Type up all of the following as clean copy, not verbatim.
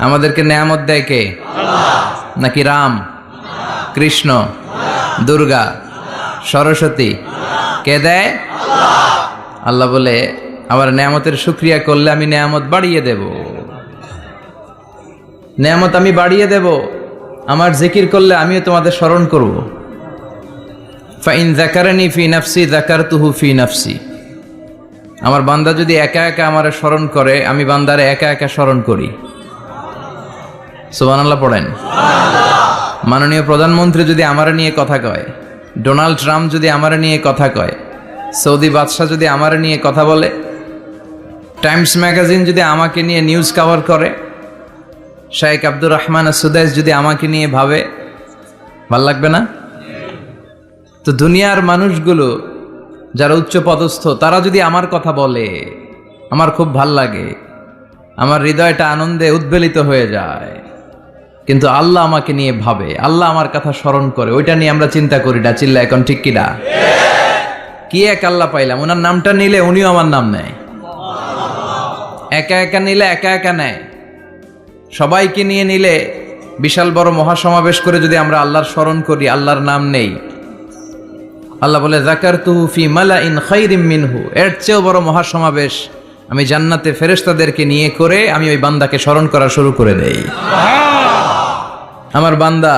আমাদেরকে নেয়ামত দেয় কে? নাকি রাম, কৃষ্ণ, দুর্গা, সরস্বতী? কে দেয়? আল্লাহ বলে আমার নেয়ামতের শুকরিয়া করলে আমি নেয়ামত বাড়িয়ে দেব, নেয়ামত আমি বাড়িয়ে দেব। আমার জিকির করলে আমিও তোমাদের স্মরণ করব। ফাইন যাকারানি ফি নাফসি যাকারতুহু ফি নাফসি। আমার বান্দা যদি একা একা আমারে স্মরণ করে, আমি বান্দারে একা একা স্মরণ করি। সুবহানাল্লাহ পড়েন। মাননীয় প্রধানমন্ত্রী যদি আমারে নিয়ে কথা কয়, ডোনাল্ড ট্রাম্প যদি আমারে নিয়ে কথা কয়, সৌদি বাদশাহ যদি আমারে নিয়ে কথা বলে, টাইমস ম্যাগাজিন যদি আমাকে নিয়ে নিউজ কভার করে, শাইখ আব্দুর রহমান সুদাইস যদি আমাকে নিয়ে ভাবে, ভাল লাগবে না? তো দুনিয়ার মানুষগুলো যারা উচ্চ পদস্থ, তারা যদি আমার কথা বলে, আমার খুব ভাল লাগে, আমার হৃদয়টা আনন্দে উদ্বেলিত হয়ে যায়। কিন্তু আল্লাহ আমাকে নিয়ে ভাবে, আল্লাহ আমার কথা স্মরণ করে, ওইটা নিয়ে আমরা চিন্তা করি না। চিল্লা এখন ঠিক কিনা? কি এক আল্লাহ পাইলাম, ওনার নামটা নিলে উনিও আমার নাম নেয়। একা একা নিলে একা একা নেয়, সবাইকে নিয়ে নিলে, বিশাল বড় মহাসমাবেশ করে যদি আমরা আল্লাহর স্মরণ করি, আল্লাহর নাম নেই, আল্লাহ বলে যাকারতুহু ফি মালাইন খায়রিম মিনহু, এর চেয়েও বড় মহাসমাবেশ আমি জান্নাতে ফেরেশতাদেরকে নিয়ে করে আমি ওই বান্দাকে স্মরণ করা শুরু করে দেই। আমার বান্দা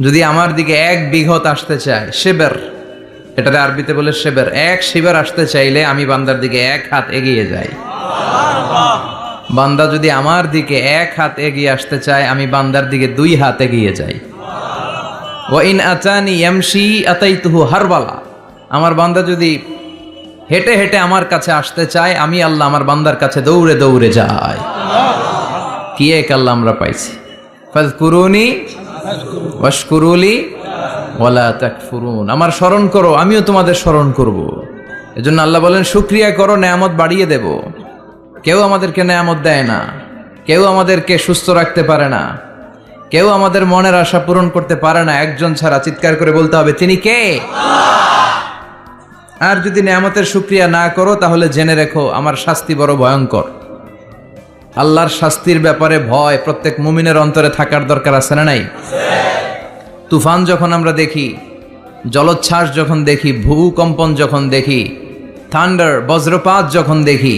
যদি আমার দিকে এক বিঘত আসতে চায়, শেবের, এটাতে আরবিতে বলে শেবের, এক শিবের আসতে চাইলে আমি বান্দার দিকে এক হাত এগিয়ে যাই। বান্দা যদি আমার দিকে এক হাত এগিয়ে আসতে চায়, আমি বান্দার দিকে দুই হাত এগিয়ে যাই। ওয়া ইন আতানি ইয়ামশি আতাইতুহু হারবালা, আমার বান্দা যদি হেঁটে হেঁটে আমার কাছে আসতে চায়, আমি আল্লাহ আমার বান্দার কাছে দৌড়ে দৌড়ে যাই। কি এক আল্লাহ আমরা পাইছি। ফাযকুরুনি ওয়াশকুরুলি ওয়ালা তাকফুরুন, আমার স্মরণ করো, আমিও তোমাদের স্মরণ করব। এজন্য আল্লাহ বলেন শুকরিয়া করো, নেয়ামত বাড়িয়ে দেব। কেউ আমাদেরকে নেয়ামত দেয় না, কেউ আমাদেরকে সুস্থ রাখতে পারে না, কেউ আমাদের মনের আশা পূরণ করতে পারে না, একজন ছাড়া। চিৎকার করে বলতে হবে, তিনি কে? আর যদি নেয়ামতের শুকরিয়া না করো, তাহলে জেনে রেখো আমার শাস্তি বড় ভয়ঙ্কর। আল্লাহর শাস্তির ব্যাপারে ভয় প্রত্যেক মুমিনের অন্তরে থাকার দরকার আছে না নাই? তুফান যখন আমরা দেখি, জলোচ্ছ্বাস যখন দেখি, ভূকম্পন যখন দেখি, থান্ডার বজ্রপাত যখন দেখি,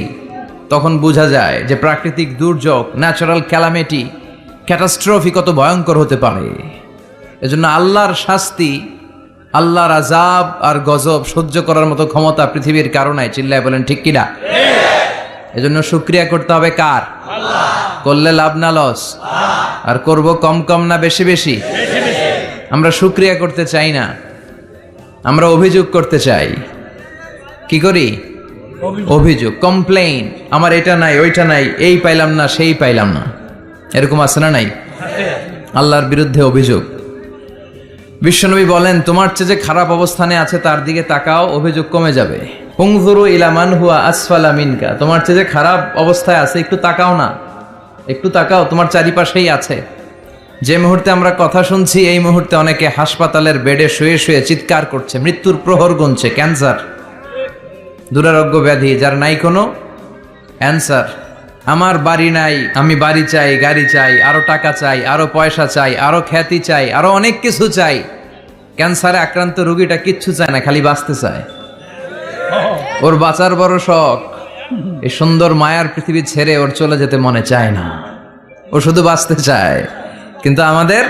তখন বোঝা যায় যে প্রাকৃতিক দুর্যোগ, ন্যাচারাল ক্যালামিটি, ক্যাটাস্ট্রফি কত ভয়ঙ্কর হতে পারে। এজন্য আল্লাহর শাস্তি, আল্লাহর আযাব আর গজব সহ্য করার মতো ক্ষমতা পৃথিবীর কারো নাই। চিল্লায় বলেন ঠিক কিনা? এজন্য শুকরিয়া করতে হবে কার? করলে লাভ না লস? আর করব কম কম না বেশি বেশি? আমরা শুকরিয়া করতে চাই না, আমরা অভিযোগ করতে চাই। কি করি? অভিযোগ, কমপ্লেইন। আমার এটা নাই, ওইটা নাই, এই পাইলাম না, সেই পাইলাম না, এরকম আছে না নাই? আল্লাহর বিরুদ্ধে অভিযোগ। বিশ্বনবী বলেন, তোমার চেয়ে যে খারাপ অবস্থানে আছে তার দিকে তাকাও, অভিযোগ কমে যাবে। উনজুরু ইলা মান হুয়া আসফালা মিনকা, তোমার চেয়ে যে খারাপ অবস্থায় আছে একটু তাকাও না, একটু তাকাও, তোমার চারিপাশেই আছে। যে মুহূর্তে আমরা কথা শুনছি, এই মুহূর্তে অনেকে হাসপাতালের বেডে শুয়ে শুয়ে চিৎকার করছে, মৃত্যুর প্রহর গুনছে। ক্যান্সার, দুরারোগ্য ব্যাধি, যার নাই কোনো অ্যান্সার। আমার বাড়ি নাই, আমি বাড়ি চাই, গাড়ি চাই, আরো টাকা চাই, আরো পয়সা চাই, আরো খ্যাতি চাই, আরো অনেক কিছু চাই। ক্যান্সারে আক্রান্ত রোগীটা কিচ্ছু চায় না, খালি বাঁচতে চায়। ওর বাঁচার বড় শখ, এই সুন্দর মায়ার পৃথিবী ছেড়ে ওর চলে যেতে মনে চায় না, ও শুধু বাঁচতে চায়। কিন্তু আমাদের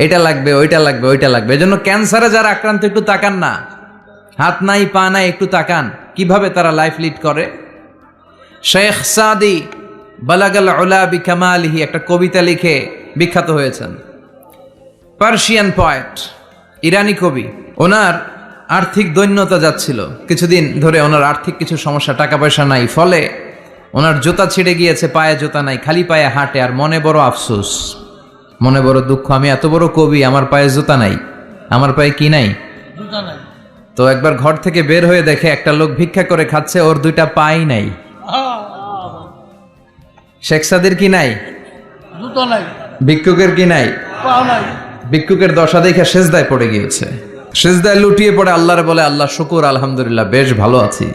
এটা লাগবে, ওইটা লাগবে, ওইটা লাগবে। এজন্য ক্যান্সারে যারা আক্রান্ত, একটু তাকান না, হাত নাই পা নাই, একটু তাকান কিভাবে তারা লাইফ লিড করে। শেখ সাদি বালাগাল উলা বিকামালিহি একটা কবিতা লিখে বিখ্যাত হয়েছেন। পার্সিয়ান পয়েট, ইরানি কবি। ওনার আর্থিক দৈন্যতা যাচ্ছিল, কিছুদিন ধরে ওনার আর্থিক কিছু সমস্যা, টাকা পয়সা নাই, ফলে ওনার জুতা ছিঁড়ে গিয়েছে, পায়ে জুতা নাই, খালি পায়ে হাঁটে। আর মনে বড় আফসোস, মনে বড় দুঃখ, আমি এত বড় কবি, আমার পায়ে জুতা নাই। আমার পায়ে কি নাই? জুতা নাই। তো একবার ঘর থেকে বের হয়ে দেখে একটা লোক ভিক্ষা করে খাচ্ছে, ওর দুইটা পাই নাই। শেখ সাদির কি নাই? জুতা নাই। ভিক্ষুকের কি নাই? পা নাই। ভিক্ষুকের দশা দেখে সেজদায় পড়ে গিয়েছে, সেজদায় লুটিয়ে পড়ে আল্লাহরে বলে, আল্লাহ শুকুর, আলহামদুলিল্লাহ, বেশ ভালো আছি।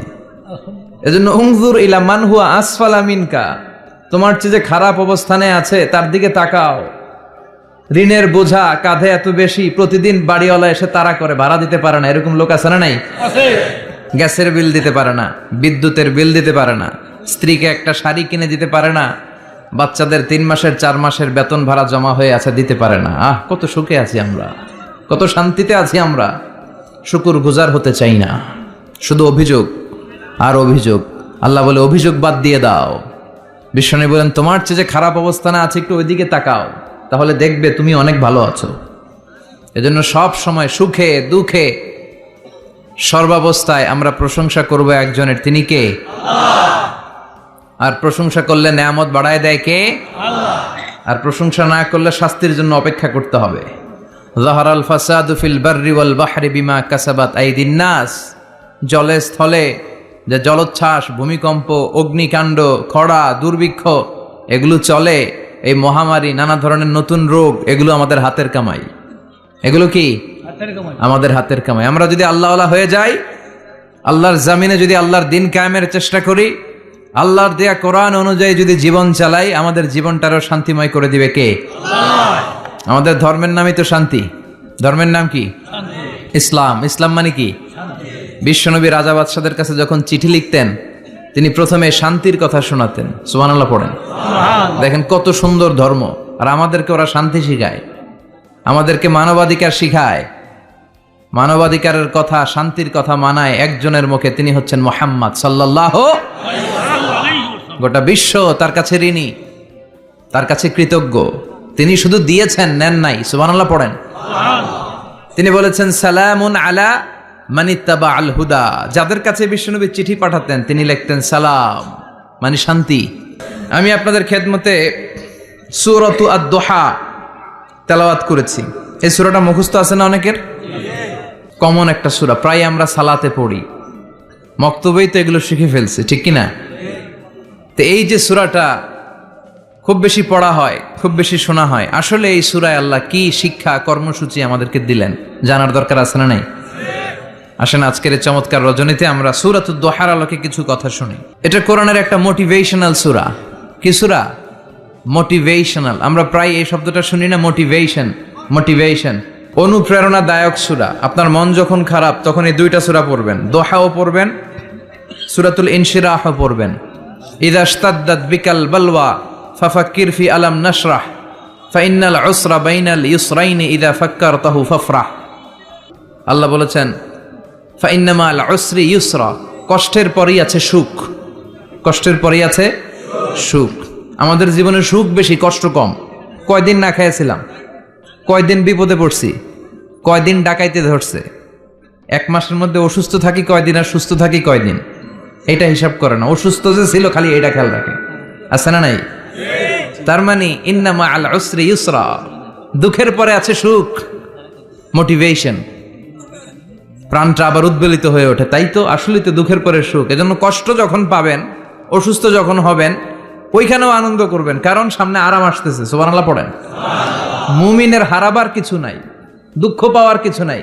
এজন্য উনজুর ইলা মান হুয়া আসফালা মিনকা, তোমার চেয়ে যে খারাপ অবস্থানে আছে তার দিকে তাকাও। ঋণের বোঝা কাঁধে এত বেশি, প্রতিদিন বাড়িওয়ালা এসে তাড়া করে, ভাড়া দিতে পারে না, এরকম লোক আছে না নাই? গ্যাসের বিল দিতে পারে না, বিদ্যুতের বিল দিতে পারে না, স্ত্রীকে একটা শাড়ি কিনে দিতে পারে না, বাচ্চাদের 3 মাসের 4 মাসের বেতন ভাড়া জমা হয়ে আছে, দিতে পারে না। কত সুখে আছি আমরা, কত শান্তিতে আছি আমরা, শুকুর গুজার হতে চাই না, শুধু অভিযোগ আর অভিযোগ। আল্লাহ বলে অভিযোগ বাদ দিয়ে দাও। বিশ্বনবী বলেন তোমার চেয়ে যে খারাপ অবস্থানে আছে একটু ওইদিকে তাকাও, তাহলে দেখবে তুমি অনেক ভালো আছো। এজন্য সব সময় সুখে দুঃখে সর্বাবস্থায় আমরা প্রশংসা করব একজনের, তিনি কে? আর প্রশংসা করলে নেয়ামত বাড়ায় দেয় কে? আর প্রশংসা না করলে শাস্তির জন্য অপেক্ষা করতে হবে। যাহারাল ফাসাদু ফিল বাররি ওয়াল বাহরি বিমা কাসাবাত আইদিন নাস। জলে স্থলে যে জলোচ্ছ্বাস, ভূমিকম্প, অগ্নিকাণ্ড, খরা, দুর্ভিক্ষ এগুলো চলে, এই মহামারী, নানা ধরনের নতুন রোগ, এগুলো আমাদের হাতের কামাই। এগুলো কি আমাদের হাতের কামাই। আমরা যদি আল্লাহওয়ালা হয়ে যাই, আল্লাহর জামিনে যদি আল্লাহর দিন কায়েমের চেষ্টা করি, আল্লাহর দেয়া কোরআন অনুযায়ী যদি জীবন চালাই, আমাদের জীবনটারও শান্তিময় করে দিবে কে? আমাদের ধর্মের নামই তো শান্তি। ধর্মের নাম কি? ইসলাম। ইসলাম মানে কি? বিশ্বনবী রাজা বাদশাদের কাছে যখন চিঠি লিখতেন, তিনি প্রথমে শান্তির কথা শোনাতেন। সুবহানাল্লাহ পড়েন। দেখেন কত সুন্দর ধর্ম। আর আমাদেরকে ওরা শান্তি শিখায়, আমাদেরকে মানবাধিকার শিখায়, মানবাধিকারের কথা, শান্তির কথা মানায় একজনের মুখে, তিনি হচ্ছেন মুহাম্মদ সাল্লাল্লাহু। গোটা বিশ্ব তার কাছে ঋণী, তার কাছে কৃতজ্ঞ। তিনি শুধু দিয়েছেন, নেন নাই। সুবহানাল্লাহ পড়েন। তিনি বলেছেন সালামুন আলা মানিত্তাবা আল হুদা। যাদের কাছে বিশ্বনবী চিঠি পাঠাতেন তিনি লিখতেন সালাম, মানে শান্তি। আমি আপনাদের খেদমতে সূরাতু আদ-দুহা তেলাওয়াত করেছি। এই সূরাটা মুখস্থ আছে না অনেকের? কমন একটা সূরা, প্রায় আমরা সালাতে পড়ি, মক্তবেই তো এগুলো শিখে ফেলছি, ঠিক কিনা? তো এই যে সূরাটা খুব বেশি পড়া হয়, খুব বেশি শোনা হয়, আসলে এই সূরায় আল্লাহ কি শিক্ষা কর্মসূচি আমাদেরকে দিলেন জানার দরকার আছে না নাই? আসেন আজকের এই চমৎকার রজনীতে আমরা সূরাতুদ দুহার আলোকে কিছু কথা শুনি। এটা কোরআনের একটা মোটিভেশনাল সূরা। কি সূরা? মোটিভেশনাল। আমরা প্রায় এই শব্দটা শুনি না, মোটিভেশন। মোটিভেশন, অনুপ্রেরণাদায়ক সূরা। আপনার মন যখন খারাপ তখন এই দুইটা সূরা পড়বেন, দোহাও পড়বেন, সূরাতুল ইনশিরাহও পড়বেন। ইযা ইশতাদ্দাত বিকাল বালওয়া ফাফাক্কির ফি আলাম নাশরাহ ফাইন্নাল উসরা বাইনাল ইউসরাইনি ইযা ফাক্কারতাহু ফাফরাহ। আল্লাহ বলেছেন ফাইন্নামা আল উসরি ইউসরা, কষ্টের পরেই আছে সুখ। কষ্টের পরেই আছে সুখ। আমাদের জীবনে সুখ বেশি, কষ্ট কম। কয়দিন না খেয়েছিলাম, কয়দিন বিপদে পড়ছি, কয়দিন ডাকাইতে ধরছে, 1 মাসের মধ্যে অসুস্থ থাকি কয়দিন আর সুস্থ থাকি কয়দিন, এটা হিসাব করে না। অসুস্থ যে ছিল খালি এটা খেয়াল রাখে, আছে না নাই? তার মানে ইন্নামা আল উসরি ইউসরা, দুঃখের পরে আছে সুখ। মোটিভেশন, প্রাণটা আবার উদ্বেলিত হয়ে ওঠে। তাই তো, আসলেই তো দুঃখের পরে সুখ। এজন্য কষ্ট যখন পাবেন, অসুস্থ যখন হবেন, ওইখানেও আনন্দ করবেন, কারণ সামনে আরাম আসতেছে। সুবহানাল্লাহ পড়েন। মুমিনের হারাবার কিছু নাই, দুঃখ পাওয়ার কিছু নাই।